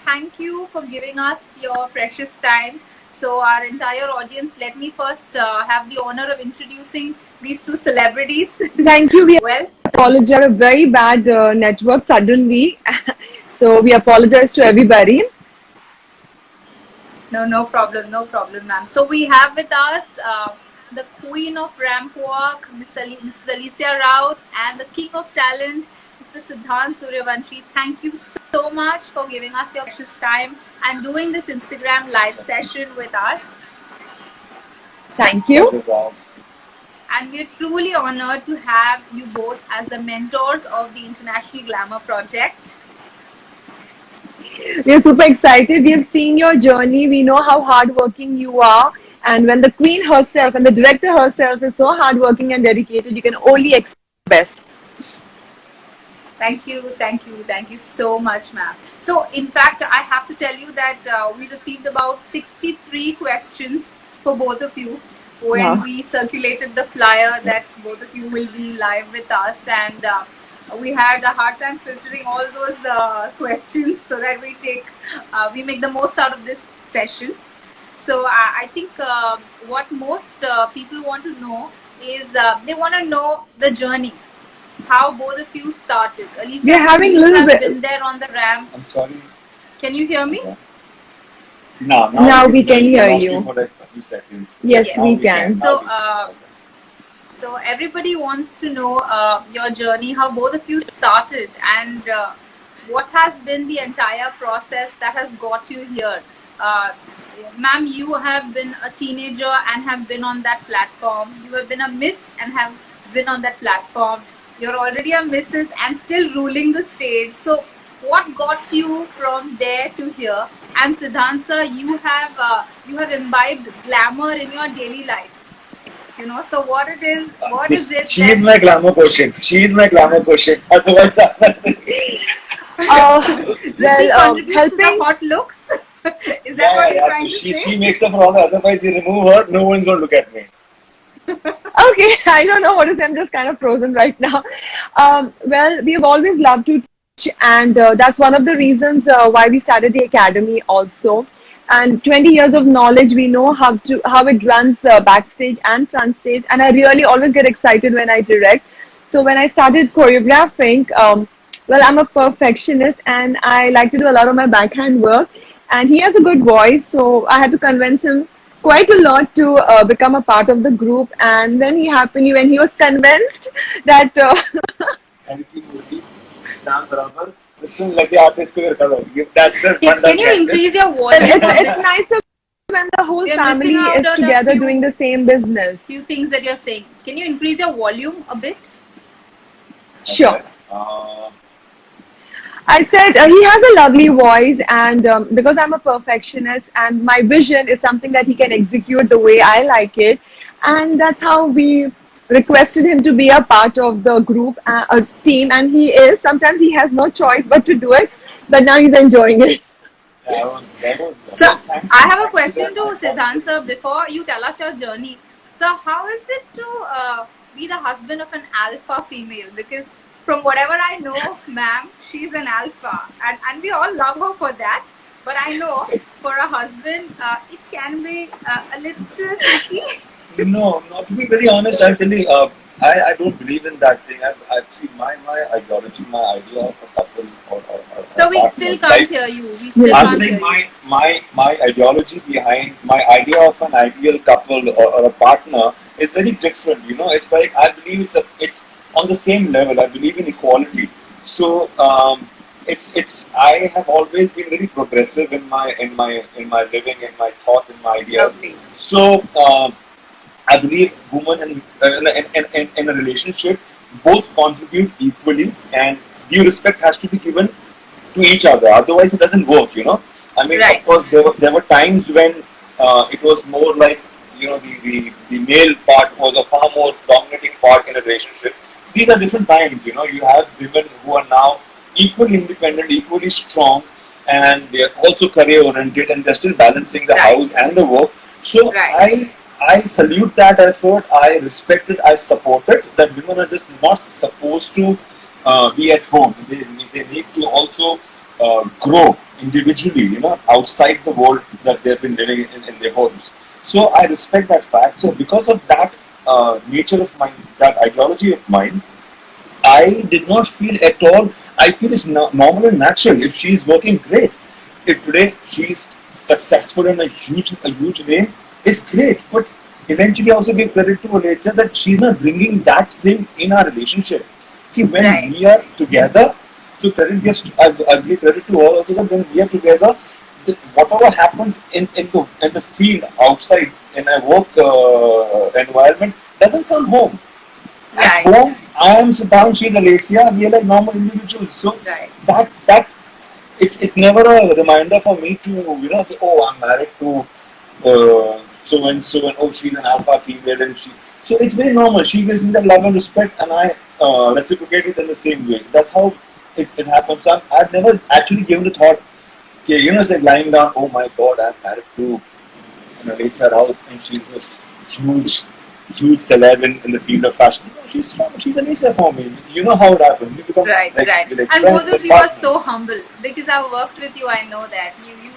thank you for giving us your precious time. So, our entire audience, let me first have the honor of introducing these two celebrities. Thank you. We Well, apologize. A very bad network suddenly. So we apologize to everybody. no problem, ma'am. So, we have with us the queen of ramp walk, Mrs. Alesia Raut, and the king of talent, Mr. Siddhaanth Surryavanshi. Thank you so much for giving us your precious time and doing this Instagram live session with us. Thank you. And we're truly honored to have you both as the mentors of the International Glamour Project. We are super excited. We have seen your journey. We know how hardworking you are. And when the queen herself and the director herself is so hardworking and dedicated, you can only expect the best. Thank you so much, ma'am. So, in fact, I have to tell you that we received about 63 questions for both of you when we circulated the flyer that both of you will be live with us, and we had a hard time filtering all those questions so that we make the most out of this session. So I think what most people want to know is they want to know the journey, how both of you started. Alesia, we are having you a little have bit. been there on the ramp. I'm sorry. Can you hear me? Now we can hear you. For like a few seconds. Yes, we can. So everybody wants to know your journey, how both of you started, and what has been the entire process that has got you here. Ma'am, you have been a teenager and have been on that platform. You have been a miss and have been on that platform. You're already a missus and still ruling the stage. So what got you from there to here? And Siddhaanth sir, you have imbibed glamour in your daily life. You know, so what is it? She is my glamour quotient. Otherwise, so she contributes to the hot looks. Is that what you're trying to say? She makes up for all the. Otherwise, you remove her, no one's going to look at me. Okay, I don't know what to say. I'm just kind of frozen right now. Well, we have always loved to teach, and that's one of the reasons why we started the academy also. And 20 years of knowledge, we know how it runs backstage and front stage. And I really always get excited when I direct. So when I started choreographing, well, I'm a perfectionist and I like to do a lot of my backhand work. And he has a good voice, so I had to convince him quite a lot to become a part of the group. And then when he was convinced that Thank you, Murthy. Listen, let the artist clear color. That's the Can you increase your volume? it's nicer when the whole family is together doing the same business. Few things that you're saying. Can you increase your volume a bit? Sure. Okay. I said he has a lovely voice, and because I'm a perfectionist, and my vision is something that he can execute the way I like it, and that's how we requested him to be a part of the group, a team, and he is. Sometimes he has no choice but to do it, but now he's enjoying it. So I have a question to Siddhaanth sir. Before you tell us your journey, sir, how is it to be the husband of an alpha female? Because from whatever I know, ma'am, she's an alpha, and we all love her for that. But I know for a husband, it can be a little tricky. No, to be very honest, I'll tell you, I don't believe in that thing. I've seen my ideology, my idea of a couple or so we still can't hear you. I'm saying my ideology behind my idea of an ideal couple or a partner is very different. You know, it's like I believe it's on the same level. I believe in equality. So it's I have always been very progressive in my living, in my thoughts, in my ideas. Okay. So I believe women in a relationship both contribute equally, and due respect has to be given to each other. Otherwise, it doesn't work. You know. I mean, Right. of course, there were times when it was more like, you know, the male part was a far more dominating part in a relationship. These are different times. You know, you have women who are now equally independent, equally strong, and they are also career oriented, and they're still balancing the Right. house and the work. So Right. I salute that effort. I respect it. I support it. That women are just not supposed to be at home. They need to also grow individually, outside the world that they've been living in their homes. So I respect that fact. So because of that nature of mine, that ideology of mine, I did not feel at all. I feel it's normal and natural. If she is working great, if today she is successful in a huge way, it's great. But eventually, I also give credit to Alesia that she's not bringing that thing in our relationship. See, when Right. we are together, so credit gives. I give credit to her also that when we are together, whatever happens in the field outside in a work environment doesn't come home. At Right. home, I am Siddhaanth, she's Alesia, we are like normal individuals. So Right. that it's never a reminder for me to oh, I'm married to so and oh, she's an alpha female and she. So it's very normal. She gives me that love and respect, and I reciprocate it in the same way. So that's how it happens. I've never actually given the thought. Okay, it's like lying down. Oh my God, I'm married to Alesia Raut, and she's this huge celeb in the field of fashion. No, she's Alesia for me. You know how it happens. We become Right. Right. like And friends both of and you are so partners. humble because I've worked with you. I know that you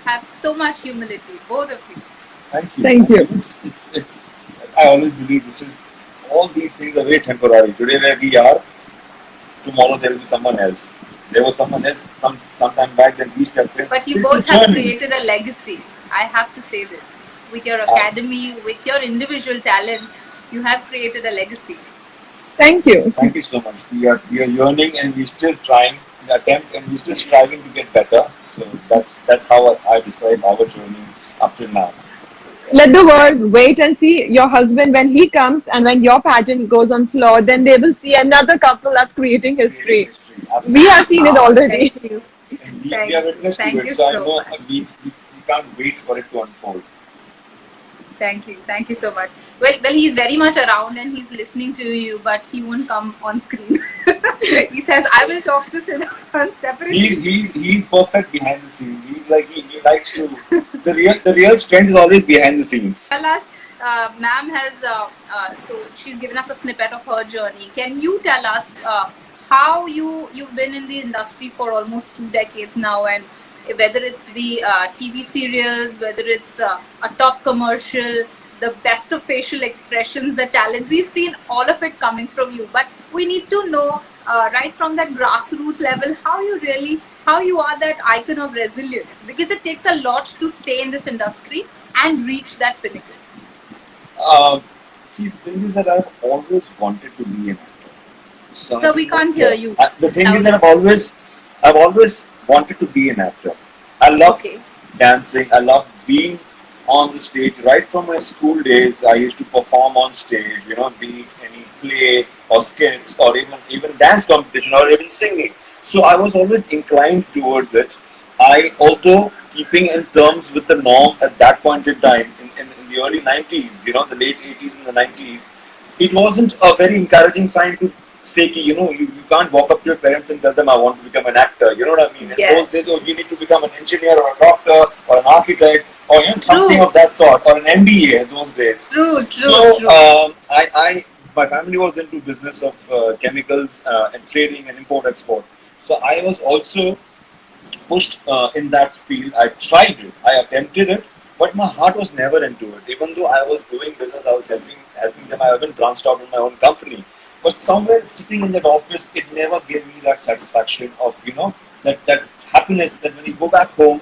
have so much humility. Both of you. Thank you. Thank Thank you. you. It's I always believe this is all these things are very temporary. Today where we are, tomorrow there will be someone else. There was someone else sometime back that we stepped in. But you It's a both have journey. created a legacy. I have to say this. With your Uh, academy, with your individual talents, you have created a legacy. Thank you. Thank you so much. We are yearning and we're still trying, we attempt and we're still striving to get better. So that's how I describe our journey up till now. Let the world wait and see your husband when he comes, and when your pageant goes on floor, then they will see another couple that's creating Creating history. history, We have absolutely. seen it Oh, thank already. you. And we Thank are you. witness to Thank it. you So I so know much. we can't wait for it to unfold. Thank you. Thank you so much. Well, he's very much around and he's listening to you, but he won't come on screen. He says, I will talk to Siddhaanth He, separately. he, he's perfect behind the scenes. He's like, he likes to, the real strength is always behind the scenes. Tell us, ma'am has, so she's given us a snippet of her journey. Can you tell us how you've been in the industry for almost 2 decades now, and whether it's the TV serials, whether it's a top commercial, the best of facial expressions, the talent, we've seen all of it coming from you. But we need to know right from that grassroots level how you are that icon of resilience, because it takes a lot to stay in this industry and reach that pinnacle. Uh, See, the thing is that I've always wanted to be an actor. So I So we think can't that hear you the thing is that loudly. I've always wanted to be an actor. I love Okay. dancing. I love being on the stage. Right from my school days, I used to perform on stage. Be it any play or skits or even dance competition or even singing. So I was always inclined towards it. I although keeping in terms with the norm at that point in time in the early 90s, the late 80s and the 90s, it wasn't a very encouraging sign to say, you can't walk up to your parents and tell them I want to become an actor. You know what I mean? In those days, Yes. oh, you need to become an engineer or a doctor or an architect or something True. of that sort or an MBA in those days. True. True. So True. my family was into business of chemicals and trading and import export. So I was also pushed in that field. I tried it, I attempted it, but my heart was never into it. Even though I was doing business, I was helping them. I even branched out in my own company. But somewhere sitting in that office, it never gave me that satisfaction of that happiness that when you go back home,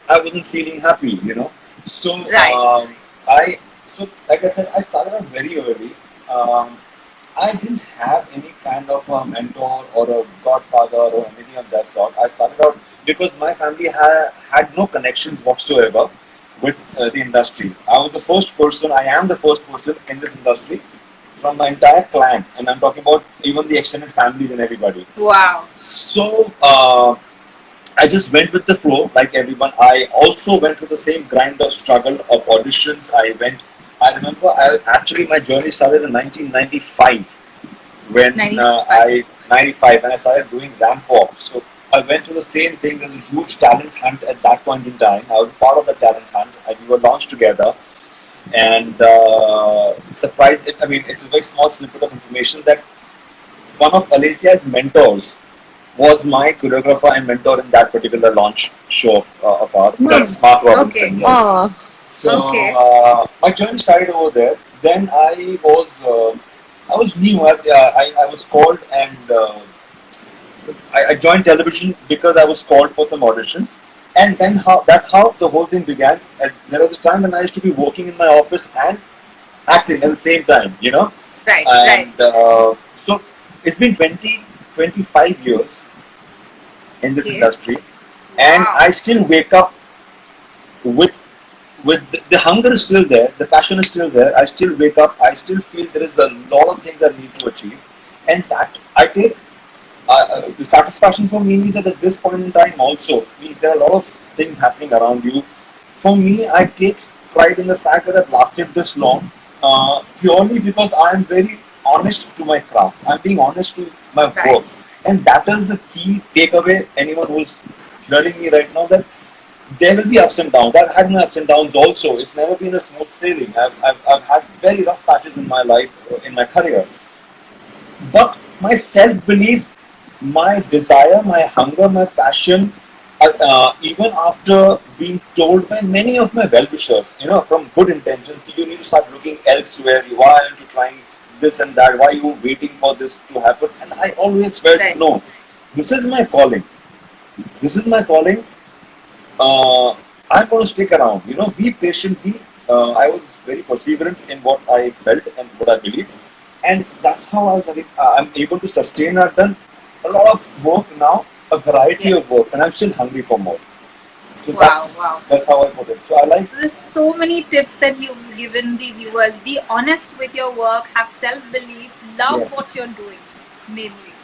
I wasn't feeling happy. So Right. I so like I said, I started out very early. Um, I didn't have any kind of a mentor or a godfather or anything of that sort. I started out because my family had no connections whatsoever with the industry. I am the first person in this industry from my entire clan, and I'm talking about even the extended families and everybody. Wow. So I just went with the flow like everyone. I also went through the same grind of struggle of auditions. I remember actually my journey started in 1995 when 95. 95 when I started doing ramp walk. So I went through the same thing. There's a huge talent hunt at that point in time. I was part of the talent hunt. We were launched together, and I mean, it's a very small snippet of information that one of Alesia's mentors. was my choreographer and mentor in that particular launch show of ours. Hmm. That's Mark Okay. Robinson, yes. Ah, So Okay. my journey started over there. Then I was new. I was called and I joined television because I was called for some auditions. And then that's how the whole thing began. And there was a time when I used to be working in my office and acting at the same time, you know. Right. Right. And so it's been 25 years in this Okay. industry, and Wow. I still wake up with the hunger is still there, the passion is still there. I still wake up. I still feel there is a lot of things I need to achieve, and that I take the satisfaction for me is that at this point in time also, there are a lot of things happening around you. For me, I take pride in the fact that I've lasted this long purely because I am very honest to my craft. I'm being honest to my Right. work. And that is the key takeaway, anyone who's hearing me right now, that there will be ups and downs. I've had my ups and downs also. It's never been a smooth sailing. I've had very rough patches in my life, in my career. But my self belief, my desire, my hunger, my passion, even after being told by many of my well wishers, from good intentions, you need to start looking elsewhere. Why aren't you trying this and that? Why are you waiting for this to happen? And I always felt, Right. no, this is my calling. This is my calling. uh, I'm going to stick around. Be patient. I was very perseverant in what I felt and what I believed, and that's how I'm able to sustain. I've done a lot of work now, a variety Yes. of work, and I'm still hungry for more. So Wow. Wow. that's how I put it. So I like. There's so many tips that you've given the viewers. Be honest with your work, have self belief, love Yes. what you're doing, mainly,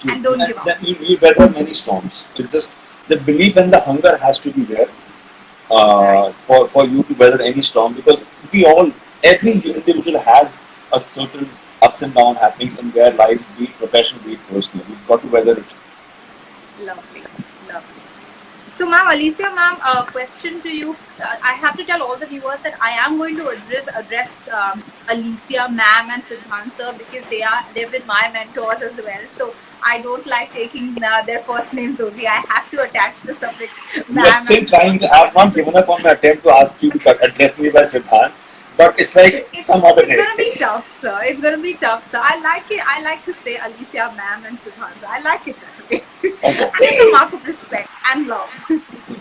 You, and don't and give up. then you weather many storms. It's just the belief and the hunger has to be there Right. for you to weather any storm, because every individual has a certain ups and downs happening in their lives, be it professional, be it personal. You've got to weather it. Lovely. Lovely. So, ma'am, Alesia, ma'am, a question to you. I have to tell all the viewers that I am going to address Alesia, ma'am, and Siddhaanth sir, because they've been my mentors as well. So I don't like taking their first names only. I have to attach the suffix We are ma'am still and sir. trying to. I have not given up on my attempt to ask you to address me by Siddhant, but it's like It's some other it's day. gonna be tough, sir. It's gonna be tough, sir. I like it. I like to say Alesia, ma'am, and Siddhaanth. I like it that way, Okay. and it's a mark of respect and love.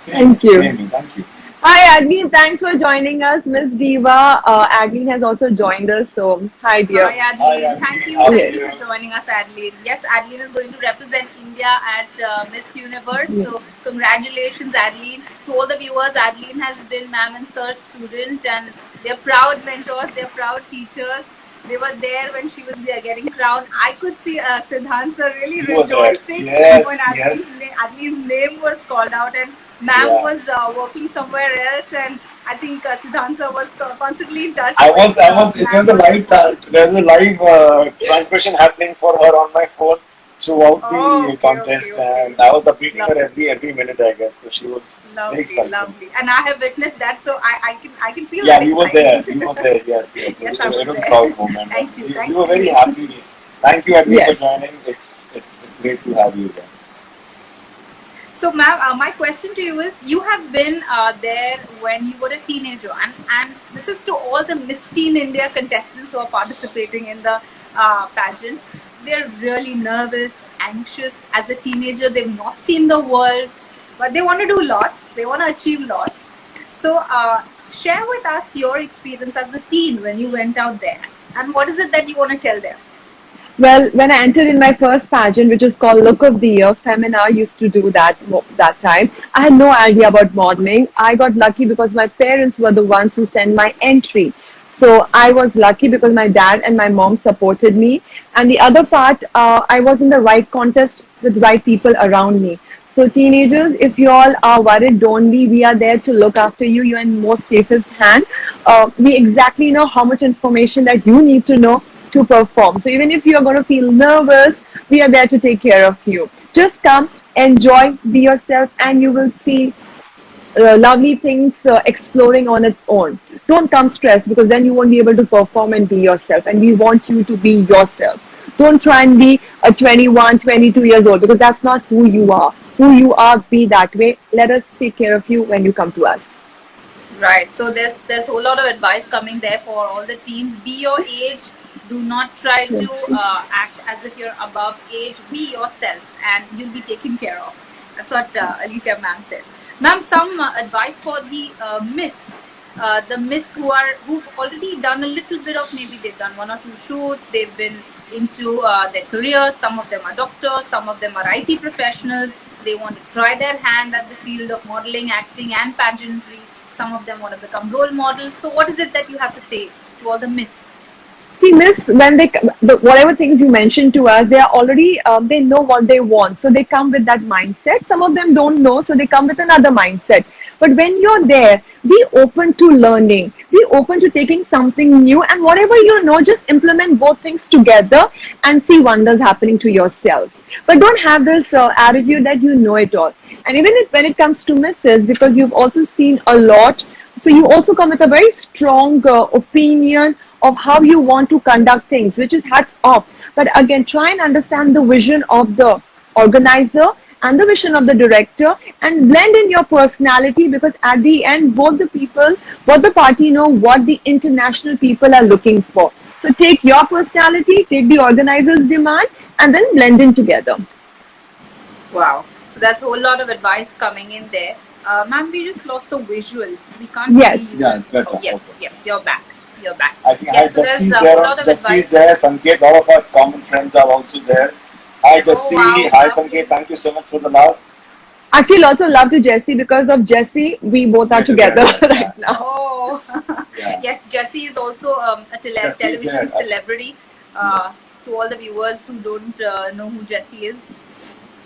thank you. Thank you. Hi, Adeline. Thanks for joining us, Miss Diva. Adeline has also joined us. So, hi, dear. Hi, Hi, Adeline. Thank Andy. you. How are Thank Yes. you you? for joining us, Adeline. Yes, Adeline is going to represent India at Miss Universe. Yes. So, congratulations, Adeline. To all the viewers, Adeline has been ma'am and sir's student, and they're proud mentors, they're proud teachers. They were there when she was there getting crowned. I could see Siddhant sir really You were there. rejoicing when Yes, yes. Adeline's name was called out, and ma'am Yeah. was working somewhere else, and I think Siddhant sir was constantly in touch I with was, I was. It was ma'am a for their work. there was a live transmission happening for her on my phone throughout Oh, the okay, okay, contest, okay. and I was updating her Lovely, every minute, I guess. So she was very lovely, excited. lovely. And I have witnessed that, so I can feel Yeah, that you were there. excitement. You were there. Yes, yes. Yes, I was It was a there. proud moment, and Thank you. we Thanks were to very you. happy. Thank you, Edwin, for Yes. joining. It's great to have you there. So, ma'am, my question to you is: you have been there when you were a teenager, and this is to all the Miss Teen India contestants who are participating in the pageant. They're really nervous, anxious as a teenager. They've not seen the world, but they want to do lots. They want to achieve lots. So, share with us your experience as a teen when you went out there, and what is it that you want to tell them? Well, when I entered in my first pageant, which is called Look of the Year, Femina used to do that time. I had no idea about modeling. I got lucky because my parents were the ones who sent my entry. So I was lucky because my dad and my mom supported me. And the other part, I was in the right contest with right people around me. So teenagers, if you all are worried, don't be. We are there to look after you. You're in most safest hand. We exactly know how much information that you need to know to perform. So even if you are going to feel nervous, we are there to take care of you. Just come, enjoy, be yourself, and you will see lovely things exploring on its own. Don't come stressed because then you won't be able to perform and be yourself. And we want you to be yourself. Don't try and be a 21, 22 years old, because that's not who you are. Who you are, be that way. Let us take care of you when you come to us. Right. So there's a whole lot of advice coming there for all the teens. Be your age. Do not try to act as if you're above age. Be yourself, and you'll be taken care of. That's what Alesia ma'am says. Ma'am, some advice for the miss who've already done a little bit of, maybe they've done 1 or 2 shoots. They've been into their careers. Some of them are doctors. Some of them are IT professionals. They want to try their hand at the field of modeling, acting, and pageantry. Some of them want to become role models. So what is it that you have to say to all the miss? See, miss, when whatever things you mentioned to us, they are already, they know what they want. So they come with that mindset. Some of them don't know, so they come with another mindset. But when you're there, be open to learning, be open to taking something new, and whatever you know, just implement both things together and see wonders happening to yourself. But don't have this attitude that you know it all. And even when it comes to misses, because you've also seen a lot, so you also come with a very strong opinion of how you want to conduct things, which is hats off. But again, try and understand the vision of the organizer and the vision of the director, and blend in your personality, because at the end, both the people, both the party know what the international people are looking for. So take your personality, take the organizer's demand, and then blend in together. Wow. So that's a whole lot of advice coming in there. Ma'am, we just lost the visual. We can't Yes. see you. Yeah, it's better. Oh, yes, Okay. yes, you're back. You're back. I think Yes, so Jesse's there's a there. whole lot of Jesse's advice. there. Sanket, all of our common friends are also there. Hi, Jesse. wow, Hi, lovely. Sanket. Thank you so much for the love. Actually, lots of love to Jessie. Because of Jessie, we both are We're together together, yeah. right now. Oh, Yeah. yes, Jessie is also a Jesse's television there. celebrity. To all the viewers who don't know who Jessie is.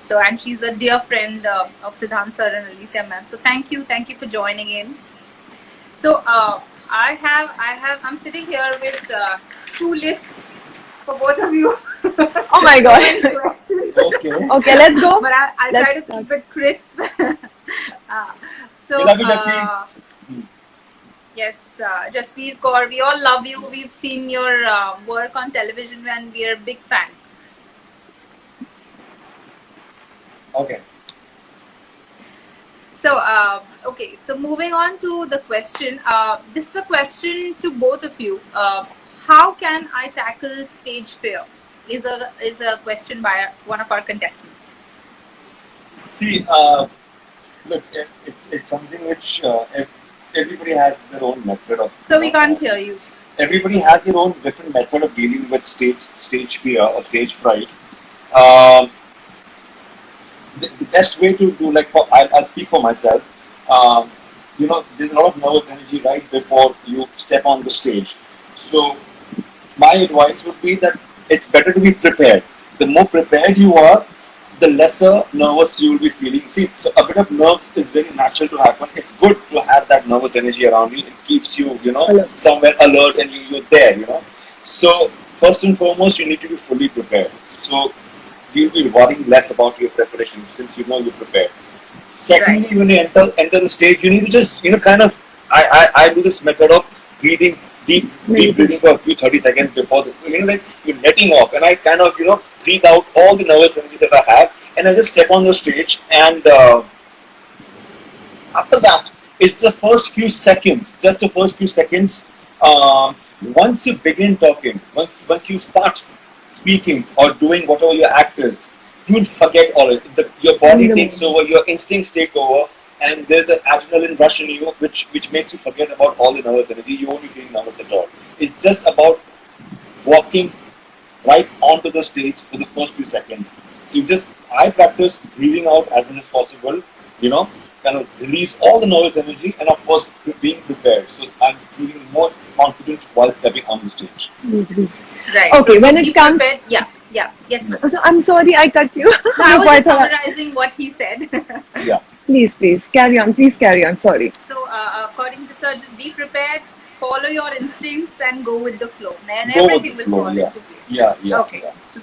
So, and she's a dear friend of Siddhaanth sir and Alesia ma'am. So, thank you for joining in. So, I'm sitting here with 2 lists for both of you. Oh my So god. many questions. Okay. Okay, let's go. But I'll try to keep it crisp. So, We love you, Jesse. yes, Jasveer Kaur, we all love you. We've seen your work on television and we are big fans. Okay. So, okay, so moving on to the question. This is a question to both of you. How can I tackle stage fear? Is a question by one of our contestants. See, look, it's something which everybody has their own method of. So we can't hear you. Everybody has their own different method of dealing with stage fear or stage fright. Um, the best way to do, like, I'll speak for myself. There's a lot of nervous energy right before you step on the stage. So my advice would be that it's better to be prepared. The more prepared you are, the lesser nervous you will be feeling. See, so a bit of nerves is very natural to happen. It's good to have that nervous energy around you. It keeps you, somewhere alert, and you're there. So first and foremost, you need to be fully prepared. So you'll be worrying less about your preparation since you know you're prepared. Secondly, Right. when you enter the stage, you need to just, kind of, I do this method of breathing, deep breathing for a few 30 seconds before like you're letting off, and I kind of, breathe out all the nervous energy that I have, and I just step on the stage, and after that, it's the first few seconds, just the first few seconds. Once you begin talking, once you start speaking or doing whatever your act is, you'll forget all it. Your body takes over, your instincts take over, and there's an adrenaline rush in you, which makes you forget about all the nervous energy. You won't be feeling nervous at all. It's just about walking right onto the stage for the first few seconds. So I practice breathing out as much as possible, kind of release all the nervous energy, and of course being prepared. So I'm feeling more confident while stepping on the stage. Right. Okay, so when it comes, prepared. Yeah, yes, ma'am. so I'm sorry I cut you. No, I was just summarizing what he said. Yeah. Please carry on. Please carry on. Sorry. So, according to Sir, just be prepared, follow your instincts, and go with the flow. And Go with everything the will flow, fall yeah. into place. Yeah. Okay. Yeah. So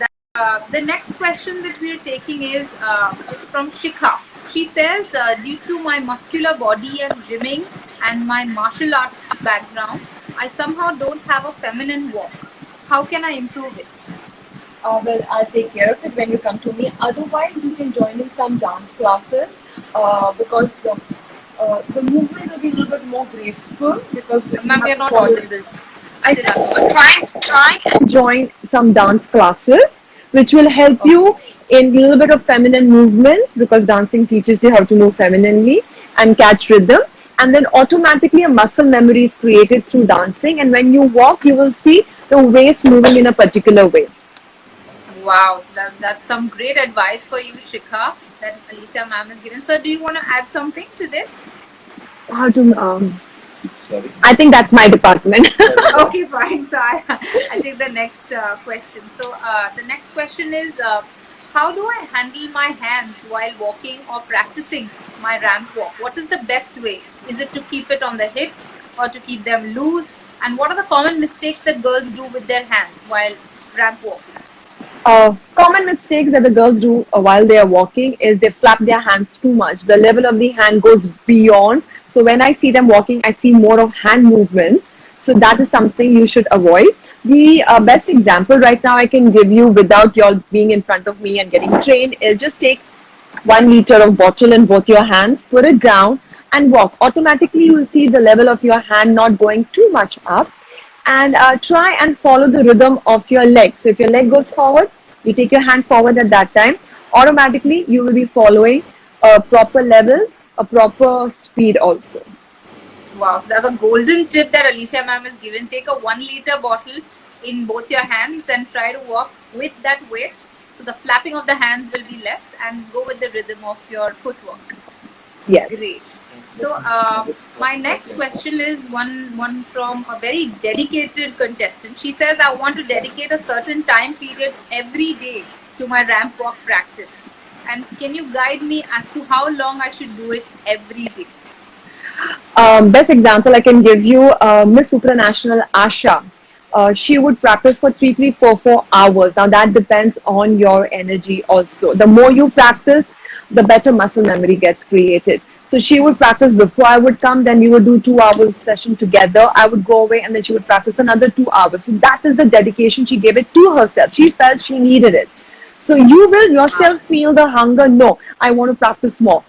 the next question that we're taking is from Shikha. She says, due to my muscular body and gymming and my martial arts background, I somehow don't have a feminine walk. How can I improve it? Well, I'll take care of it when you come to me. Otherwise, you can join in some dance classes because the movement will be a little bit more graceful because you Ma'am, we have are to not follow. audible. I Still said unclear. try and join some dance classes, which will help Okay. you in a little bit of feminine movements because dancing teaches you how to move femininely and catch rhythm. And then automatically a muscle memory is created through dancing. And when you walk, you will see the waist moving in a particular way. Wow, so that's some great advice for you, Shikha, that Alesia ma'am has given. So, do you want to add something to this? How to? Sorry. I think that's my department. Okay, fine. So, I'll take the next question. So, the next question is how do I handle my hands while walking or practicing my ramp walk? What is the best way? Is it to keep it on the hips or to keep them loose? And what are the common mistakes that girls do with their hands while ramp walking? Common mistakes that the girls do while they are walking is they flap their hands too much. The level of the hand goes beyond. So when I see them walking, I see more of hand movements. So that is something you should avoid. The best example right now I can give you without y'all being in front of me and getting trained is just take 1 liter of bottle in both your hands, put it down and walk. Automatically you will see the level of your hand not going too much up and try and follow the rhythm of your leg. So if your leg goes forward, you take your hand forward at that time. Automatically, you will be following a proper level, a proper speed also. Wow, so that's a golden tip that Alicia ma'am has given. Take a 1 liter bottle in both your hands and try to walk with that weight. So the flapping of the hands will be less and go with the rhythm of your footwork. Yes. Great. So my next question is one from a very dedicated contestant. She says, I want to dedicate a certain time period every day to my ramp walk practice. And can you guide me as to how long I should do it every day? Best example I can give you, Miss Supranational Asha. She would practice for 3, 3, 4 hours. Now that depends on your energy also. The more you practice, the better muscle memory gets created. So she would practice before I would come, then we would do 2 hours session together. I would go away and then she would practice another 2 hours. So that is the dedication she gave it to herself. She felt she needed it. So you will Wow. yourself feel the hunger. No, I want to practice more.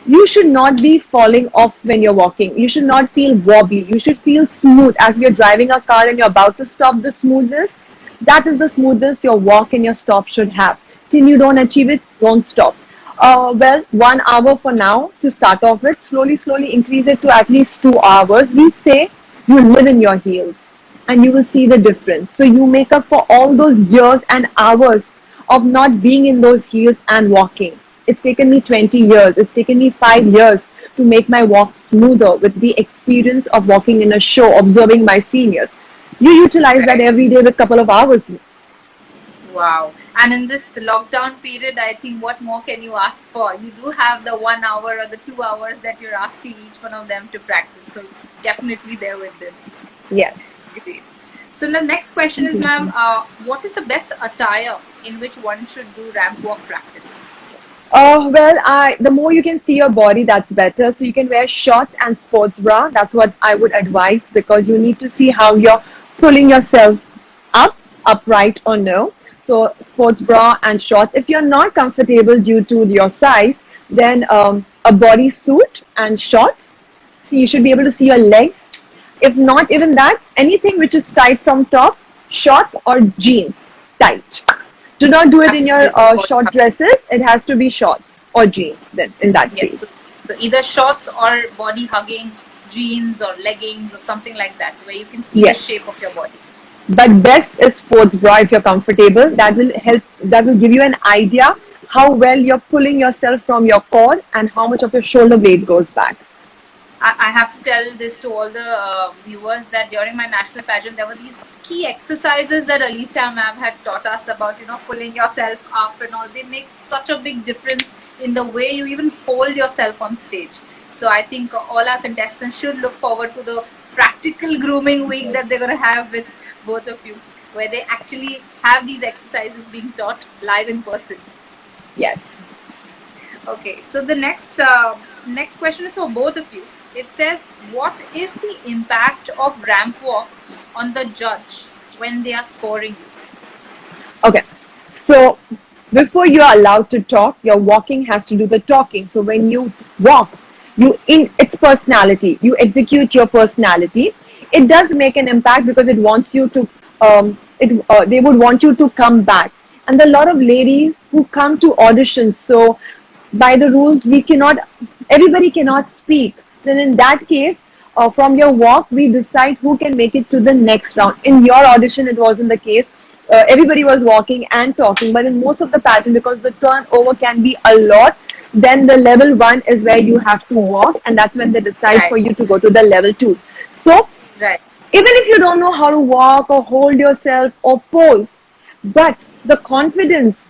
You should not be falling off when you're walking. You should not feel wobbly. You should feel smooth as you're driving a car and you're about to stop. The smoothness, that is the smoothness your walk and your stop should have. Till you don't achieve it, don't stop. Well, 1 hour for now to start off with. Slowly, slowly increase it to at least 2 hours. We say you live in your heels and you will see the difference. So you make up for all those years and hours of not being in those heels and walking. It's taken me 20 years. It's taken me 5 years to make my walk smoother with the experience of walking in a show, observing my seniors. You utilize that Correct. every day with a couple of hours. Wow. And in this lockdown period, I think what more can you ask for? You do have the 1 hour or the 2 hours that you're asking each one of them to practice. So definitely there with them. Yes. Great. So the next question is, ma'am, what is the best attire in which one should do ramp walk practice? The more you can see your body, that's better. So you can wear shorts and sports bra. That's what I would advise because you need to see how you're pulling yourself up, upright or no. So sports bra and shorts. If you're not comfortable due to your size, then a body suit and shorts. So you should be able to see your legs. If not even that, anything which is tight from top, shorts or jeans, tight. Do not do it in your Absolutely. short dresses. It has to be shorts or jeans then in that Yes. case. So either shorts or body hugging jeans or leggings or something like that, where you can see the Yes. shape of your body. But best is sports bra if you're comfortable. That will help, that will give you an idea how well you're pulling yourself from your core and how much of your shoulder blade goes back. I have to tell this to all the viewers that during my national pageant, there were these key exercises that Alesia ma'am had taught us about, pulling yourself up and all. They make such a big difference in the way you even hold yourself on stage. So I think all our contestants should look forward to the practical grooming week that they're going to have with both of you, where they actually have these exercises being taught live in person. Yes. Okay, so the next question is for both of you. It says, what is the impact of ramp walk on the judge when they are scoring you? Okay. So before you are allowed to talk, your walking has to do the talking. So when you walk, you in its personality, you execute your personality. It does make an impact because it wants you to. They would want you to come back. And there are a lot of ladies who come to auditions. So by the rules, we cannot. Everybody cannot speak. Then in that case, from your walk, we decide who can make it to the next round. In your audition, it wasn't the case. Everybody was walking and talking, but in most of the pattern, because the turnover can be a lot, then the level one is where you have to walk, and that's when they decide Right. for you to go to the level two. So Right. even if you don't know how to walk or hold yourself or pose, but the confidence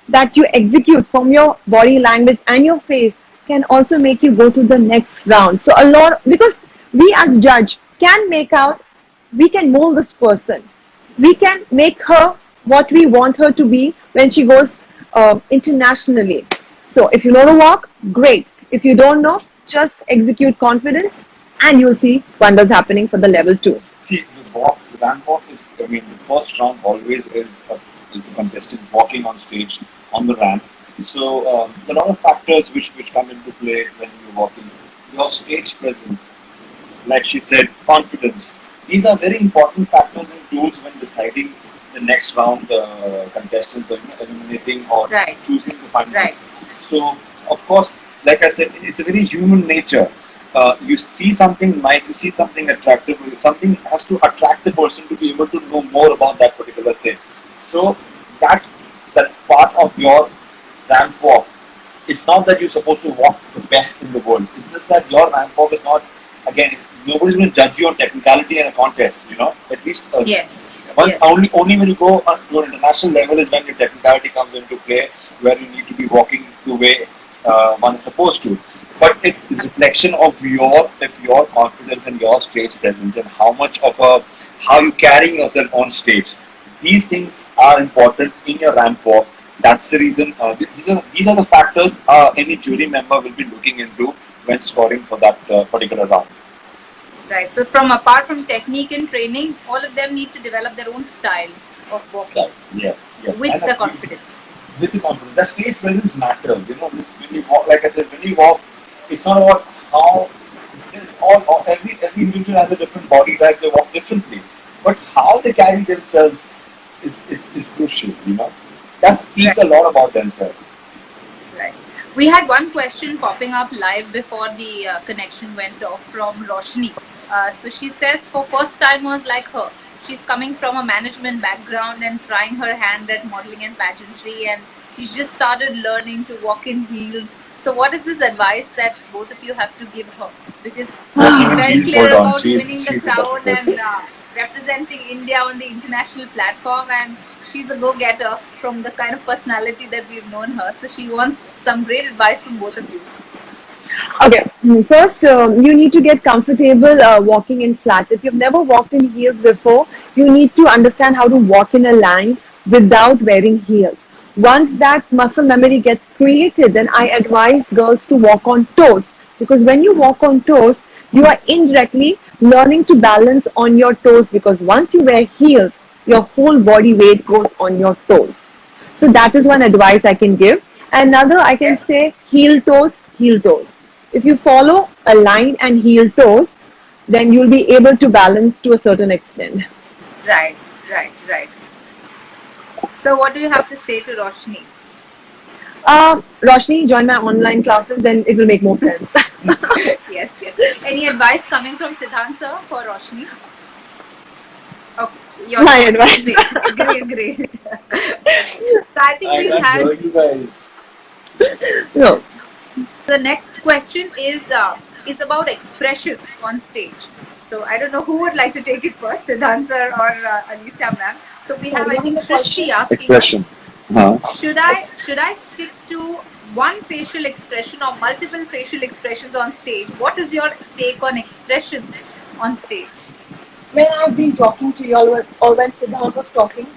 that you execute from your body language and your face can also make you go to the next round. So a lot, because we as judge can make out, we can mold this person, we can make her what we want her to be when she goes internationally. So if you know to walk, great. If you don't know, just execute confidence and you'll see wonders happening for the level two. See, the ramp walk is, I mean, the first round always is the contestant walking on stage on the ramp. So, there are a lot of factors which come into play when you're walking. Your stage presence, like she said, confidence. These are very important factors and tools when deciding the next round contestants or eliminating or Right. choosing the finalists. Right. So, of course, like I said, it's a very human nature. You see something nice, you see something attractive, something has to attract the person to be able to know more about that particular thing. So that that part of your ramp walk, it's not that you're supposed to walk the best in the world. It's just that your ramp walk is not, again, nobody's going to judge you on technicality in a contest, At least Yes. once, Yes. only when you go on to an international level is when your technicality comes into play, where you need to be walking the way one is supposed to. But it's a reflection of your confidence and your stage presence and how you carrying yourself on stage. These things are important in your ramp walk. That's the reason. These are the factors any jury member will be looking into when scoring for that particular round. Right. So from apart from technique and training, all of them need to develop their own style of walking Right. Yes. Yes. with And the confidence. with the confidence. The stage presence matters. When you walk, like I said, when you walk, it's not about how every individual has a different body type. They walk differently, but how they carry themselves is crucial. That speaks Right. a lot about themselves. Right. We had one question popping up live before the connection went off from Roshni. So she says, for first timers like her, she's coming from a management background and trying her hand at modeling and pageantry, and she's just started learning to walk in heels. So, what is this advice that both of you have to give her? Because she's very Please clear hold on. about winning the She's a crown doctor. and representing India on the international platform, and she's a go-getter from the kind of personality that we've known her. So she wants some great advice from both of you. Okay, first you need to get comfortable walking in flats. If you've never walked in heels before, you need to understand how to walk in a line without wearing heels. Once that muscle memory gets created, then I advise girls to walk on toes, because when you walk on toes, you are indirectly learning to balance on your toes, because once you wear heels, your whole body weight goes on your toes. So that is one advice I can give. Another, I can Okay. say heel toes, heel toes. If you follow a line and heel toes, then you'll be able to balance to a certain extent. Right, right, right. So what do you have to say to Roshni? Roshni, join my online classes, then it will make more sense. Yes, yes. Any advice coming from Siddhaanth sir for Roshni? Okay, your My turn. advice. Great, great, great. So I think I we've can't hear had you guys. No. the next question is about expressions on stage. So I don't know who would like to take it first, Siddhaant sir or Alesia ma'am. So we have, Sorry, I what was think, the Shrishti question? asking Expression. us, Huh? should I stick to one facial expression or multiple facial expressions on stage? What is your take on expressions on stage? When I've been talking to you all, or when Siddharth was talking,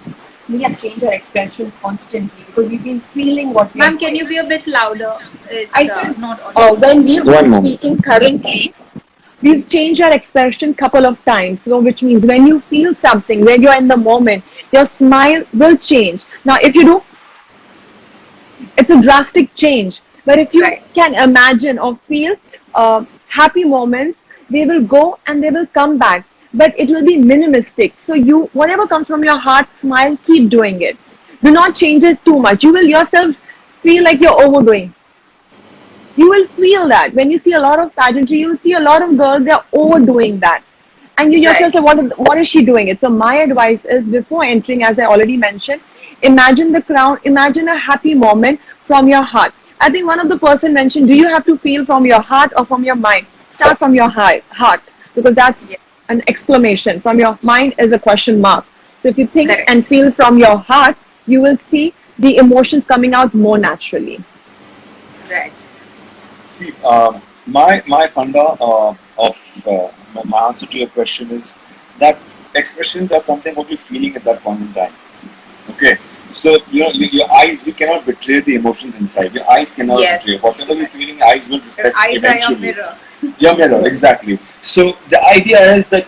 we have changed our expression constantly because we've been feeling what we are Ma'am, can doing. you be a bit louder? I It's said, not audible. when we've One been moment. speaking currently, we've changed our expression couple of times. So, which means when you feel something, when you're in the moment, your smile will change. Now, if you do, It's a drastic change. But if you Right. can imagine or feel happy moments, they will go and they will come back. But it will be minimalistic. So you, whatever comes from your heart, smile, keep doing it. Do not change it too much. You will yourself feel like you're overdoing. You will feel that when you see a lot of pageantry, you will see a lot of girls, they're overdoing that. And you yourself Right. say, what is she doing it? So my advice is, before entering, as I already mentioned, imagine the crown, imagine a happy moment from your heart. I think one of the person mentioned, do you have to feel from your heart or from your mind? Start from your heart, because that's Yeah. an exclamation. From your mind is a question mark. So if you think Correct. and feel from your heart, you will see the emotions coming out more naturally. Right. See, my funda of my answer to your question is that expressions are something what you're feeling at that point in time. Okay, so your eyes, you cannot betray the emotions inside. Your eyes cannot betray Yes. whatever you're feeling. Eyes will Your reflect eyes are your eventually. mirror. Your mirror, exactly. So the idea is that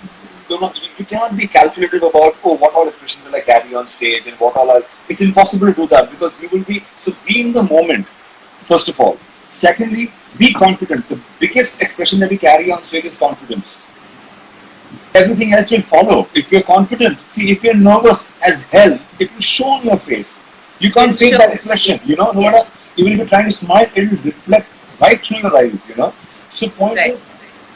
you cannot be calculative about, oh, what all expressions will I carry on stage and what all are. It's impossible to do that because you will be, so be in the moment first of all. Secondly, be confident. The biggest expression that we carry on stage is confidence. Everything else will follow. If you're confident, see, if you're nervous as hell, it will show on your face. You Will can't fake that show. expression. No matter, Yes. even if you're trying to smile, it will reflect right through your eyes. So, point Right. is,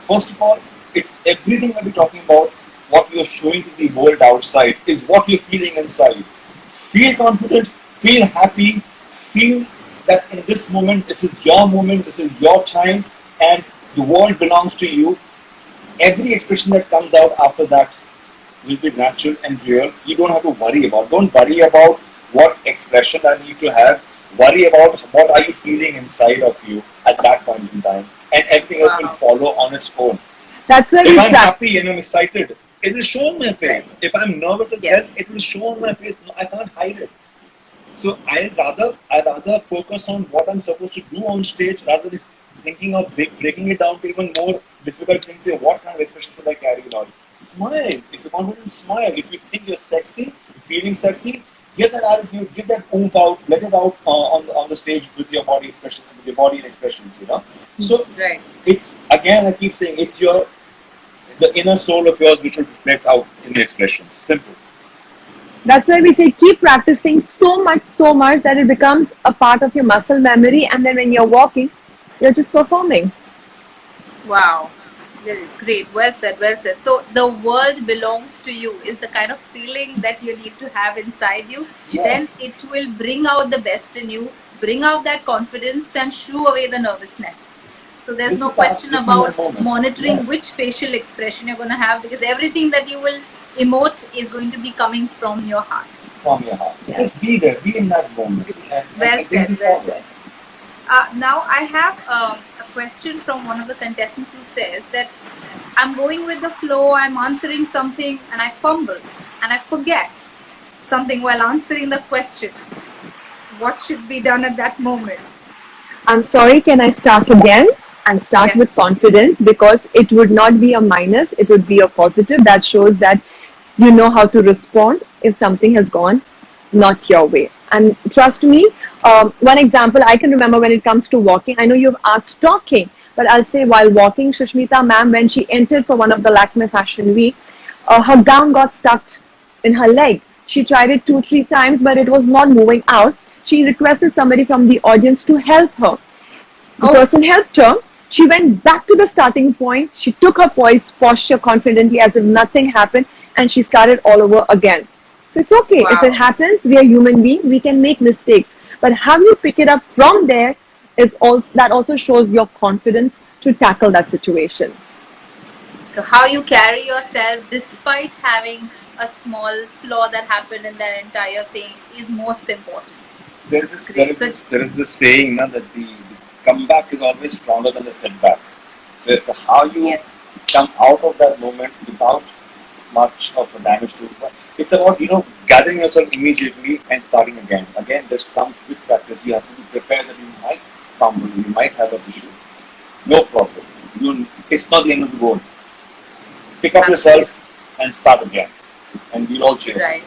first of all, it's everything that we're talking about, what you're showing to the world outside is what you're feeling inside. Feel confident, feel happy, feel that in this moment, this is your time, and the world belongs to you. Every expression that comes out after that will be natural and real. You don't have to worry about. Don't worry about what expression I need to have. Worry about what are you feeling inside of you at that point in time, and everything else will Wow. follow on its own. That's where If we I'm practice. happy and I'm excited, it will show on my Right. face. If I'm nervous as hell, Yes. it will show on my face. No, I can't hide it. So I rather focus on what I'm supposed to do on stage rather than thinking of breaking it down to even more difficult things. Say, what kind of expressions should I carry on? Smile. If you're confident, smile. If you think you're sexy, feeling sexy, get that attitude, get that oomph out, let it out on the stage with your body expressions, with your body and expressions. So Right. it's again, I keep saying, it's the inner soul of yours which will reflect out in the expressions. Simple. That's why we say keep practicing so much that it becomes a part of your muscle memory, and then when you're walking, you're just performing. Wow. Great. Well said. Well said. So the world belongs to you is the kind of feeling that you need to have inside you. Yes. Then it will bring out the best in you, bring out that confidence, and shoo away the nervousness. So there's This no is that. question This is my about moment. monitoring Yes. which facial expression you're going to have because everything that you will emote is going to be coming from your heart. From your heart. Yes. Just be there, be in that moment, Well and things said. will Well follow. said. Now I have a question from one of the contestants who says that I'm going with the flow, I'm answering something and I fumble and I forget something while answering the question. What should be done at that moment? I'm sorry, can I start again? And start Yes. with confidence, because it would not be a minus, it would be a positive that shows that you know how to respond if something has gone not your way. And trust me, one example I can remember when it comes to walking, I know you've asked talking, but I'll say while walking, Shushmita ma'am, when she entered for one of the Lakme Fashion Week, her gown got stuck in her leg. She tried it 2, 3 times, but it was not moving out. She requested somebody from the audience to help her. The Oh, person helped her. She went back to the starting point. She took her posture confidently as if nothing happened, and she started all over again. So it's okay. If it wow. happens, we are human beings. We can make mistakes. But how you pick it up from there is also, that also shows your confidence to tackle that situation. So how you carry yourself despite having a small flaw that happened in that entire thing is most important. There is this, there Great. is So this, there is this saying now that the comeback is always stronger than the setback. So it's how you yes. come out of that moment without much of a damage to it. It's about gathering yourself immediately and starting again. Again, this comes with practice. You have to be prepared that you might fumble, you might have an issue. No problem. It's not the end of the world. Pick up Absolutely. yourself and start again, and we'll all cheer. Right.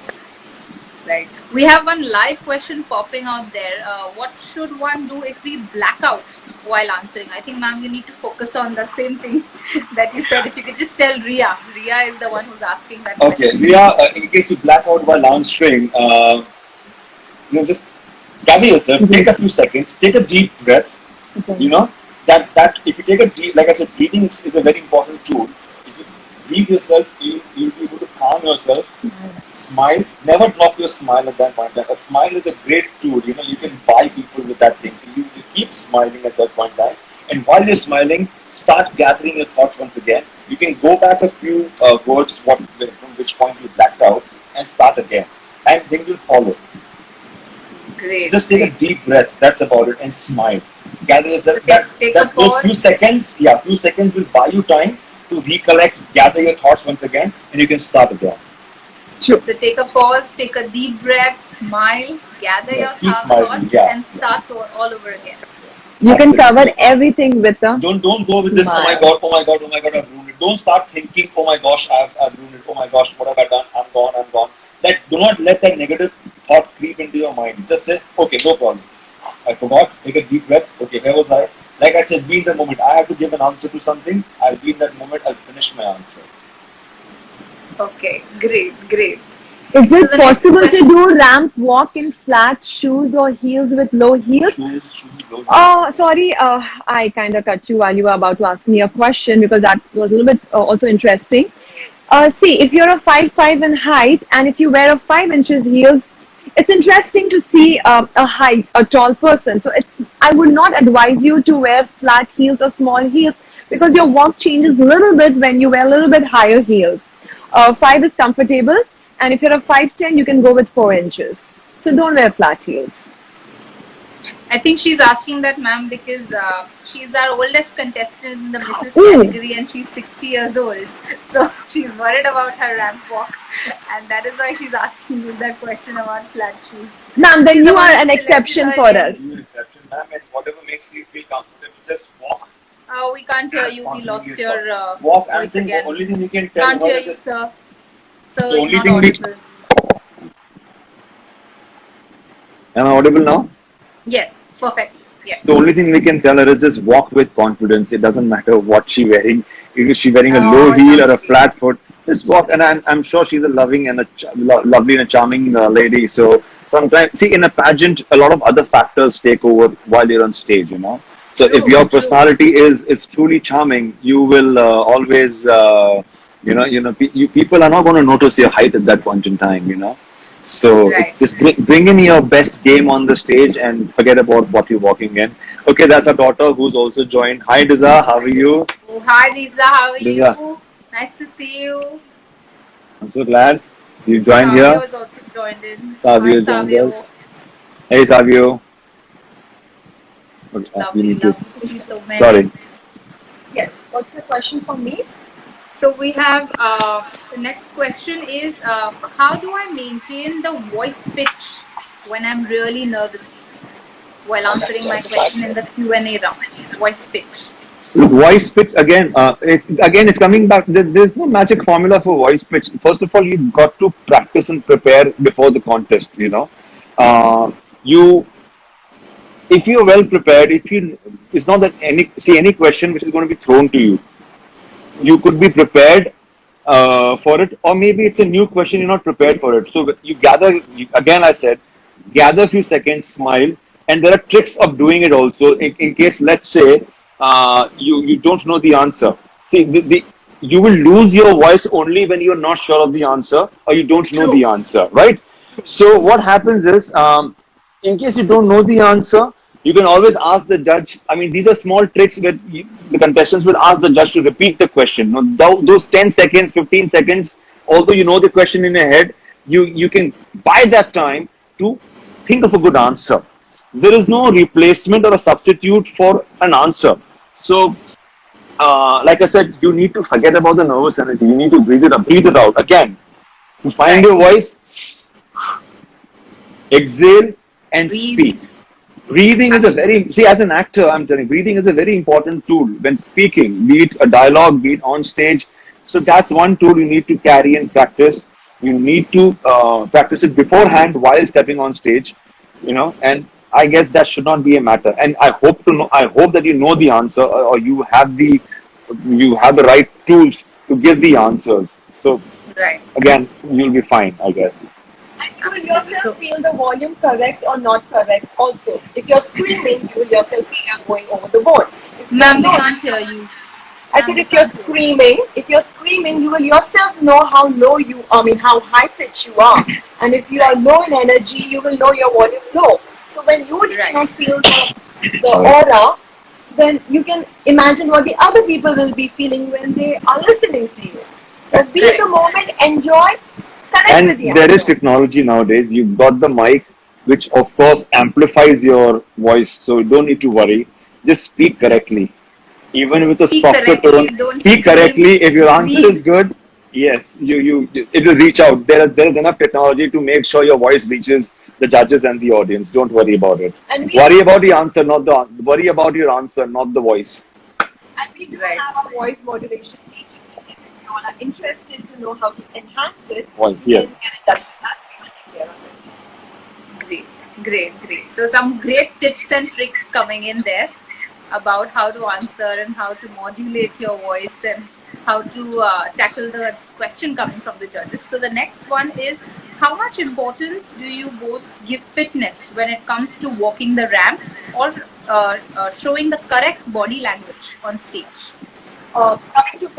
Right. We have one live question popping out there. What should one do if we black out while answering? I think, ma'am, you need to focus on the same thing that you said. If you could just tell Ria. Ria is the one who's asking that Okay, question. Ria, in case you black out while answering, just gather yourself, take a few seconds, take a deep breath. Okay. You know that if you take a deep, like I said, breathing is a very important tool. If you breathe yourself, you'll be able to calm yourself. Smile. Never drop your smile at that point. A smile is a great tool. You can buy people with that thing. So you keep smiling at that point in time. And while you're smiling, start gathering your thoughts once again. You can go back a few words from which point you blacked out and start again. And things will follow. Great, Just take a great. deep breath. That's about it, and smile. Gather So yourself. take a Those few pause. seconds, few seconds will buy you time to recollect, gather your thoughts once again, and you can start again. True. So take a pause, take a deep breath, smile, gather your Yes, keep smiling. thoughts, Yeah. and start all over again. You can cover Absolutely. everything with a Don't go with this. Oh my smile. god! Oh my god! Oh my god! I've ruined it. Don't start thinking. Oh my gosh! I've ruined it. Oh my gosh! What have I done? I'm gone. I'm gone. Do not let that negative thought creep into your mind. Just say, okay, no problem. I forgot. Take a deep breath. Okay, where was I? Like I said, be in the moment. I have to give an answer to something. I'll be in that moment. I'll finish my answer. Okay, great, great. Is So it the next possible to question. do ramp walk in flat shoes or heels with low heels? Shoes, those Oh, sorry, I kind of cut you while you were about to ask me a question because that was a little bit also interesting. See, if you're a 5'5" in height and if you wear a 5 inches heels, it's interesting to see a tall person. So I would not advise you to wear flat heels or small heels because your walk changes a little bit when you wear a little bit higher heels. 5 is comfortable, and if you're a 5'10", you can go with 4 inches. So don't wear flat heels. I think she's asking that, ma'am, because she's our oldest contestant in the Mrs. Ooh. category and she's 60 years old. So she's worried about her ramp walk, and that is why she's asking you that question about flat shoes. Ma'am, then She's the you one are who an selected exception her for name. us. You exception, ma'am, and whatever makes you feel comfortable, just walk. We can't hear you. We lost Spontaneous your walk. I'm voice saying the again. only thing we can tell Can't hear her you, is sir. Sir, the you're only not thing we. audible. Am I audible now? Yes, perfect. Yes. The only thing we can tell her is just walk with confidence. It doesn't matter what she wearing. If she's wearing a low Oh, heel or a lovely. flat foot, just walk. And I'm sure she's a loving and lovely and a charming lady. So sometimes, see, in a pageant, a lot of other factors take over while you're on stage. So if True, your true. personality is truly charming, you will always, people are not going to notice your height at that point in time. So Right. it's just bring in your best game on the stage and forget about what you're walking in. Okay, that's our daughter who's also joined. Hi, Diza, how are you? Oh, hi, Lisa. How are Diza, you? Nice to see you. I'm so glad you joined Savio here. is also joined in. Hi, Savio joins us. Savio. Hey, Savio. Okay, you Lovely, need to. lovely to see so many. Sorry. Yes. What's your question for me? So we have the next question is how do I maintain the voice pitch when I'm really nervous while answering my question in the Q&A round? Voice pitch. Voice pitch again. It's coming back. There's no magic formula for voice pitch. First of all, you've got to practice and prepare before the contest. You if you're well prepared, it's not that any question which is going to be thrown to you, you could be prepared for it, or maybe it's a new question you're not prepared for it. So you gather again. I said, gather a few seconds, smile, and there are tricks of doing it also. In case, let's say, you don't know the answer. See, you will lose your voice only when you're not sure of the answer or you don't know True. the answer, right? So what happens is, in case you don't know the answer, you can always ask the judge. I mean, these are small tricks where the contestants will ask the judge to repeat the question. Now, those 10 seconds, 15 seconds, although you know the question in your head, you can buy that time to think of a good answer. There is no replacement or a substitute for an answer. So, like I said, you need to forget about the nervous energy. You need to breathe it out. Again, to find Right. your voice, exhale and Breathe. speak. Breathing is as an actor, I'm telling you, breathing is a very important tool when speaking, be it a dialogue, be it on stage. So that's one tool you need to carry and practice. You need to practice it beforehand while stepping on stage, and I guess that should not be a matter. And I hope that you know the answer, or you have the right tools to give the answers. So Right. again, you'll be fine, I guess. And you will Absolutely. yourself So, feel the volume correct or not correct also. If you're screaming, you will yourself feel you're going over the board. If you're ma'am, we not, can't hear you. I Ma'am, said we if can't hear you. you're screaming, you will yourself know how low you, I mean, how high pitch you are. And if you are Right. low in energy, you will know your volume low. So when you did Right. not feel the Sorry. aura, then you can imagine what the other people will be feeling when they are listening to you. So be in the Correct. moment, enjoy, connect with And the there is answer. technology nowadays. You've got the mic, which of course amplifies your voice, so you don't need to worry. Just speak Yes. correctly. Even with a Speak softer tone, correctly. Don't speak scream. correctly. If your answer Breathe. is good, yes, it will reach out. There is enough technology to make sure your voice reaches the judges and the audience. Don't worry about it. And we Worry do about the answer, not the worry about your answer, not the voice. And we do Right. have a voice modulation teaching. If you all are interested to know how to enhance it, Voice, you can yes. get in touch with us. We will take care of it. Great, great, great. So some great tips and tricks coming in there about how to answer and how to modulate your voice and how to tackle the question coming from the judges. So the next one is, how much importance do you both give fitness when it comes to walking the ramp or showing the correct body language on stage? Coming to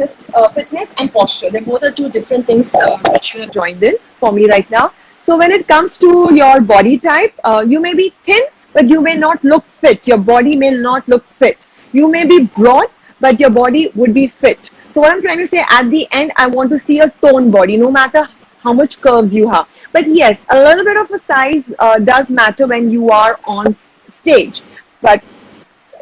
fitness and posture, they both are two different things which you have joined in for me right now. So when it comes to your body type, you may be thin, but you may not look fit. Your body may not look fit. You may be broad, but your body would be fit. So what I'm trying to say at the end, I want to see a toned body, no matter how much curves you have. But yes, a little bit of a size does matter when you are on stage. But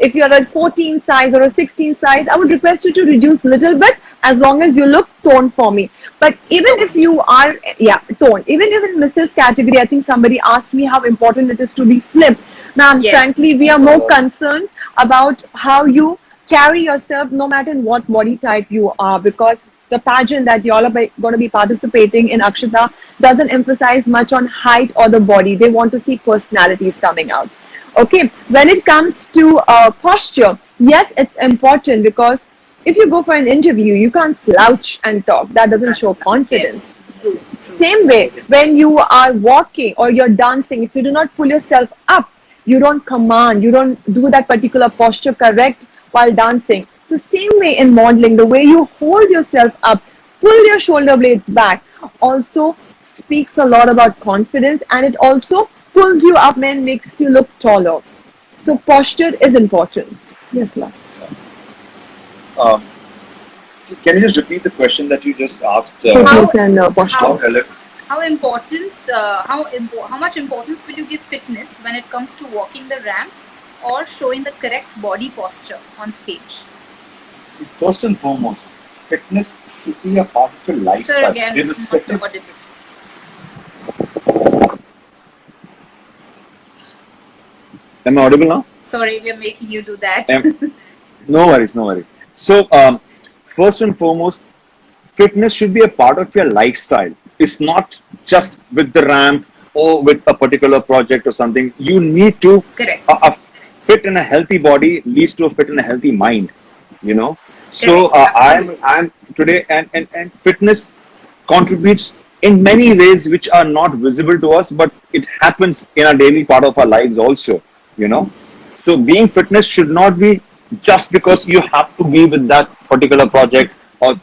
if you're a 14 size or a 16 size, I would request you to reduce a little bit as long as you look toned for me. But even if Tone. you are, yeah, toned, even if in Mrs. category, I think somebody asked me how important it is to be slim. Ma'am, Yes. frankly, we are more concerned about how you carry yourself no matter in what body type you are, because the pageant that you all are going to be participating in, Akshata, doesn't emphasize much on height or the body. They want to see personalities coming out. Okay, when it comes to posture, yes, it's important because if you go for an interview, you can't slouch and talk. That doesn't show confidence. Yes. True. True. Same way, when you are walking or you're dancing, if you do not pull yourself up, you don't command, you don't do that particular posture correct while dancing. So, same way in modeling, the way you hold yourself up, pull your shoulder blades back, also speaks a lot about confidence, and it also pulls you up and makes you look taller. So, posture is important. Yes, love. Um, can you just repeat the question that you just asked? Fitness and posture. How ele- How much importance will you give fitness when it comes to walking the ramp or showing the correct body posture on stage? First and foremost, fitness should be a part of your Sir, lifestyle, again, not irrespective. audible. Am I audible now? Sorry, we are making you do that. No worries, no worries. So, first and foremost, fitness should be a part of your lifestyle. It's not just with the ramp or with a particular project or something. You need to, Correct. a fit in a healthy body leads to a fit in a healthy mind, you know. So, Correct. Absolutely. I'm today, and fitness contributes in many ways which are not visible to us, but it happens in a daily part of our lives also, you know. So being fitness should not be just because you have to be with that particular project or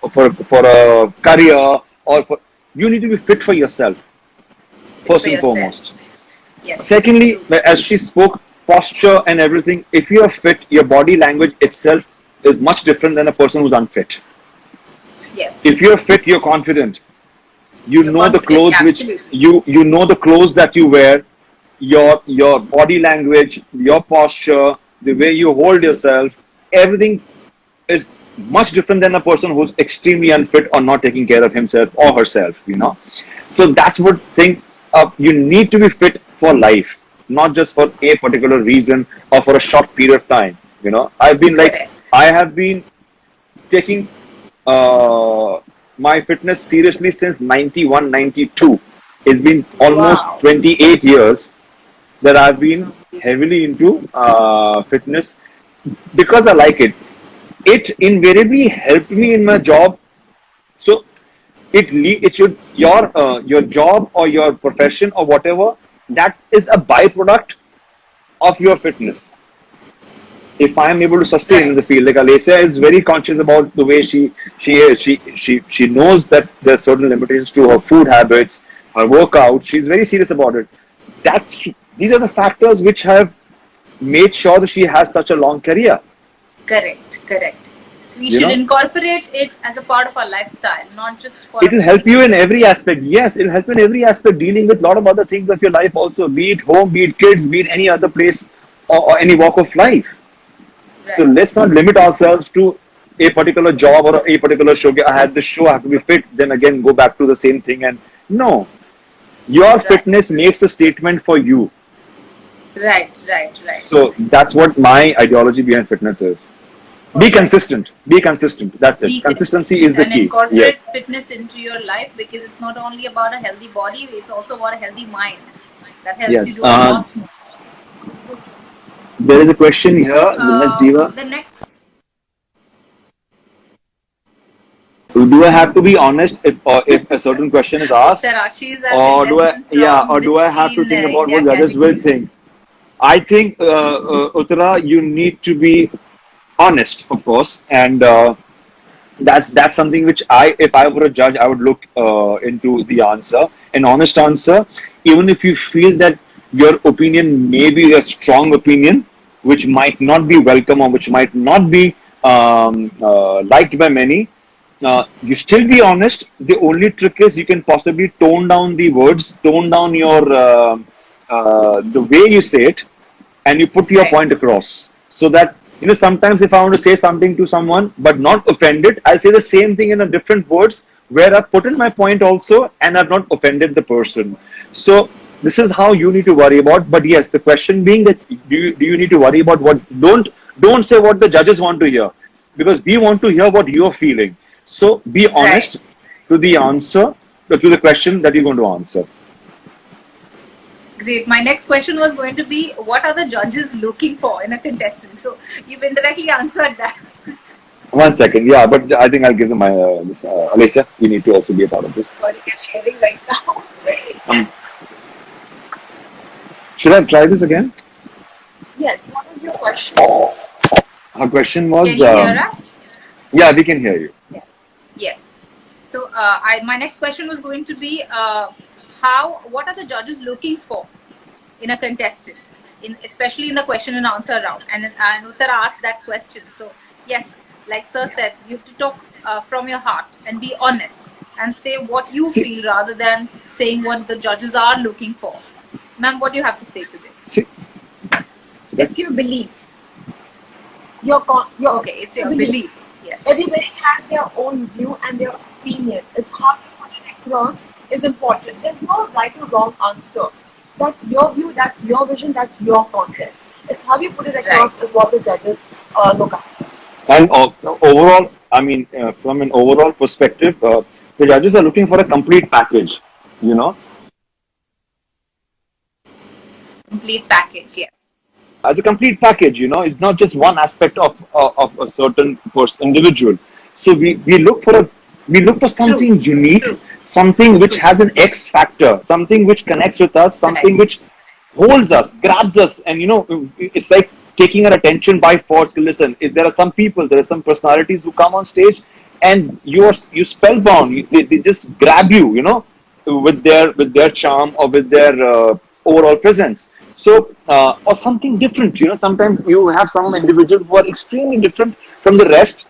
for a career or for, you need to be fit for yourself Fit first for and yourself. foremost. Yes. Secondly, True. as she spoke, posture and everything, if you are fit, your body language itself is much different than a person who's unfit. If Yes. you're fit, you're confident. You You're know the confident. clothes which Absolutely. you know the clothes that you wear, your body language, your posture, the way you hold yourself, everything is much different than a person who's extremely unfit or not taking care of himself or herself, you know. So that's what thing you need to be fit for life, not just for a particular reason or for a short period of time, you know. Correct. I have been taking uh, my fitness seriously since 91, 92. It's been almost Wow. 28 years that I've been heavily into fitness because I like it. It invariably helped me in my job. So it should your job or your profession or whatever, that is a byproduct of your fitness. If I am able to sustain in Right. the field, like Alesia is very conscious about the way she is. She knows that there are certain limitations to her food habits, her workout. She's very serious about it. That's These are the factors which have made sure that she has such a long career. Correct. Correct. So we You should know, incorporate it as a part of our lifestyle, not just for it a will help you physical in fitness. every aspect. Yes, it'll help you in every aspect, dealing with a lot of other things of your life also, be it home, be it kids, be it any other place or any walk of life. So Right. let's not limit ourselves to a particular job or a particular show. I had this show, I have to be fit, then again go back to the same thing. And no, your Right. fitness makes a statement for you. Right. Right. Right. So that's what my ideology behind fitness is. Be Perfect. consistent. Be consistent. That's it. Be Consistency consistent is the and key. Yes. incorporate fitness into your life, because it's not only about a healthy body, it's also about a healthy mind that helps you Yes. do a lot more. There is a question So here, Miss Diva. the next, Do I have to be honest if a certain question is asked, Uttara, she is our or contestant from do Miss I have to Teen think about India what judges will Academy. think? I think, Uttara, you need to be honest, of course, and that's something which if I were a judge, I would look into the answer, an honest answer, even if you feel that your opinion may be a strong opinion, which might not be welcome or which might not be liked by many. You still be honest. The only trick is you can possibly tone down the words, tone down your the way you say it, and you put your Right, point across, so that sometimes if I want to say something to someone but not offended, I'll say the same thing in a different words where I've put in my point also and I've not offended the person. So this is how you need to worry about. But yes, the question being that do you need to worry about what? Don't say what the judges want to hear, because we want to hear what you're feeling. So be right. honest to the answer, to the question that you're going to answer. Great. My next question was going to be, what are the judges looking for in a contestant? So you've indirectly answered that. 1 second, yeah, but I think I'll give them my Alesia. You need to also be a part of this. Sorry, I'm sharing right now. Um, should I try this again? Yes, what was your question? Her question was, Can you hear us? yeah, we can hear you. Yes. So my next question was going to be, what are the judges looking for in a contestant, especially in the question and answer round? And Uttara asked that question. So yes, like Sir said, you have to talk from your heart and be honest and say what you See, feel rather than saying what the judges are looking for. Ma'am, what do you have to say to this? see, It's your belief. Okay, it's your belief. belief. Yes. Everybody has their own view and their opinion. It's how you put it across is important. There's no right or wrong answer. That's your view, that's your vision, that's your content. It's how you put it Right. across is what the judges look at. and overall, I mean, from an overall perspective, the judges are looking for a complete package. You know, Complete package. Yes. as a complete package. It's not just one aspect of a certain individual. So we look for True. something unique, True. something which True. has an X factor, something which connects with us, Right. something which holds us, grabs us, and it's like taking our attention by force. Listen, there are some people, there are some personalities who come on stage, and you spellbound. They just grab you, with their charm or with their overall presence. So, or something different. Sometimes you have some individuals who are extremely different from the rest.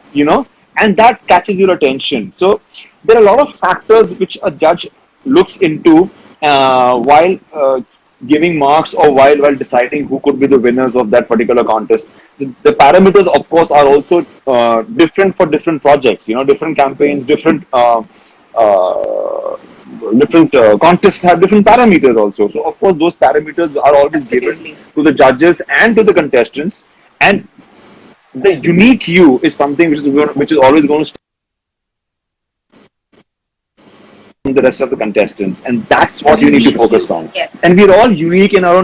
And that catches your attention. So, there are a lot of factors which a judge looks into while giving marks, or while deciding who could be the winners of that particular contest. The parameters, of course, are also different for different projects. Different campaigns, uh, different contests have different parameters also. So, of course, those parameters are always given Absolutely. to the judges and to the contestants. And the unique you is something which is always going to the rest of the contestants, and that's what you need to focus on. Yes. And we're all unique in our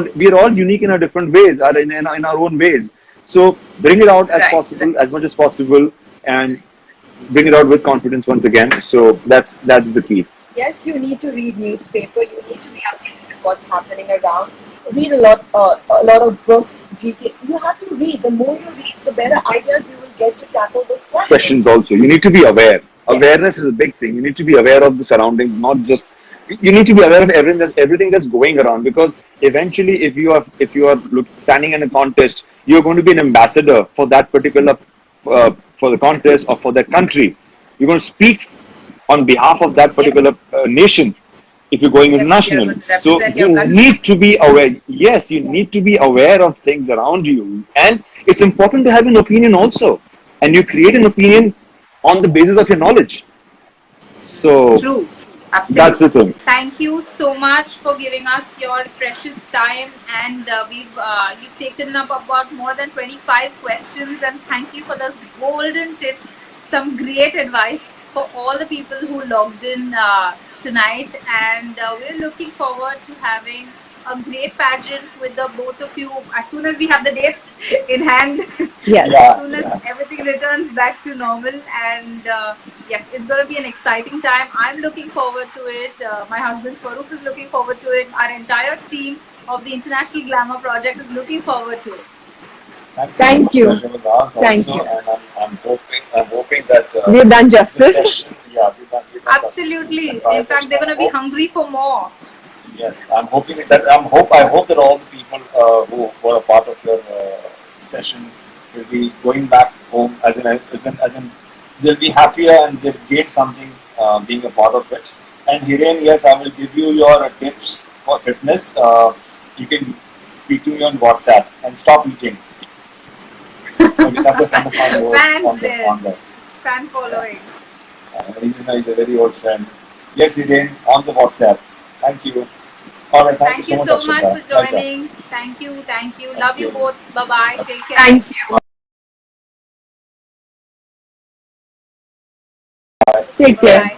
different ways, or in our own ways. So bring it out as Right. possible, as much as possible, and bring it out with confidence once again. So that's the key. Yes, you need to read newspaper. You need to be updated with what's happening around. Read a lot of books. GK. You have to read. The more you read, the better ideas you will get to tackle those questions. Questions also. You need to be aware. Yes. Awareness is a big thing. You need to be aware of the surroundings, not just. You need to be aware of everything that's going around, because eventually, if you are standing in a contest, you're going to be an ambassador for that particular for the contest or for that country. You're going to speak on behalf of that particular nation if you're going Yes, you're international. going to So represent you your country. need to be aware. Yes, you need to be aware of things around you. And it's important to have an opinion also. And you create an opinion on the basis of your knowledge. So True. that's Absolutely. the thing. Thank you so much for giving us your precious time, and you've taken up about more than 25 questions, and thank you for those golden tips, some great advice for all the people who logged in tonight, and we're looking forward to having a great pageant with the both of you as soon as we have the dates in hand. Yes. As soon as everything returns back to normal, and yes, it's going to be an exciting time. I'm looking forward to it. My husband Swaroop is looking forward to it. Our entire team of the International Glamour Project is looking forward to it. Thank you. Thank you. And I'm hoping that We've done the justice. session, we've done Absolutely. In fact, they're going to be hungry for more. Yes, I'm hoping that I hope that all the people who were a part of your session will be going back home as in they'll be happier and they'll gain something being a part of it. And Hiren, yes, I will give you your tips for fitness. You can speak to me on WhatsApp and stop eating. Maybe that's a kind of fun word Fans there. on that. Fan following. He's a very old friend. Yes, Hiren, on the WhatsApp. Thank you. All right, Thank you so much Akshata. for joining. Thank you. Love you both. Bye bye. Take care. Thank you. Take care. Bye.